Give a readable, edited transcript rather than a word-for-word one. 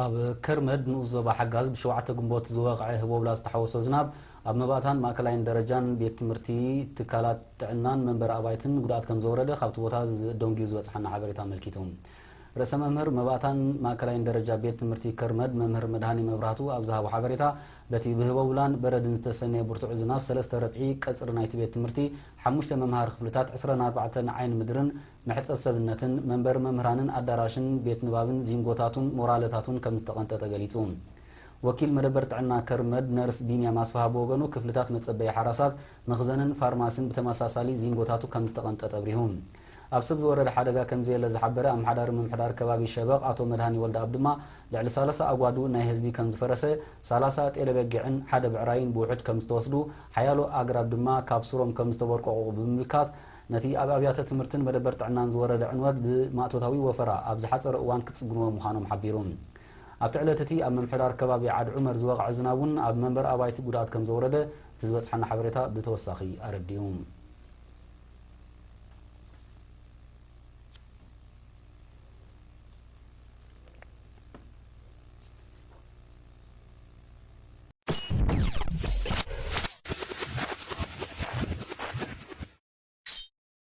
ኣብ ከርመድ ንኡዞባ ሓጋዝ ብሸውዓተ ግንቦት ዝወቕዐ ህቦብላ ዝተሓወሶ ዝናብ ኣብ መባእታን ማእከላይን ደረጃን ቤት ትምህርቲ ትካላት ጥዕናን መንበር ኣባይትን ጉድኣት ከም ዘወረደ ካብቲ ቦታ ደንጊዩ ዝበፅሓና ሓበሬታ ኣመልኪቶም ርእሰ መምህር መባእታን ማእከላይን ደረጃ ቤት ትምህርቲ ከርመድ መምህር መድሃኒ መብራህቱ ኣብ ዝሃቦ ሓበሬታ በቲ ብህቦብላን በረድን ዝተሰነየ ብርቱዕ ዝናብ 3 ረብዒ ቀፅሪ ናይቲ ቤት ትምህርቲ 5 መምሃር ክፍልታት 24 ዓይን ምድርን መሕፀብ ሰብነትን መንበር መምህራንን ኣዳራሽን ቤት ንባብን ዚንጎታቱን ሞራለታቱን ከም ዝተቐንጠጠ ገሊጹ ወኪል መደበር ጥዕና ከርመድ ነርስ ቢንያም ኣስፋሃ በወገኑ ክፍልታት መጸበይ ሓራሳት መኽዘንን ፋርማሲን ብተመሳሳሊ ዚንጎታቱ ከም ዝተቐንጠጠ ብሪሁ ኣብ ሰብ ዝወረደ ሓደጋ ከም ዘየለ ዝሓበረ ኣምሓዳር መምሕዳር ከባቢ ሸበቕ አቶ መድሃኒ ወልደ ኣብ ድማ ልዕሊ 30 ኣጓዱ ናይ ህዝቢ ከም ዝፈረሰ 30 ጤለበጊዕን ሓደ ብዕራይን ብውሑድ ከም ዝተወስዱ ሓያሎ ኣግራብ ድማ ካብ ሱሮም ከም ዝተበርቀቑ ብምልካት ነቲ ኣብ ኣብያተ ትምህርትን መደበር ጥዕናን ዝወረደ ዕንወት ብማእቶታዊ ወፈራ ኣብ ዝሓፀረ እዋን ክጽግንዎ ምዃኖም ሓቢሮም ኣብ ትዕለት እቲ ኣብ መምሕዳር ከባቢ ዓድ ዑመር ዝወቕዐ ዝናቡን ኣብ መንበር ኣባይቲ ጉድኣት ከም ዘወረደ እቲ ዝበፅሓና ሓበሬታ ብተወሳኺ ኣረዲዮም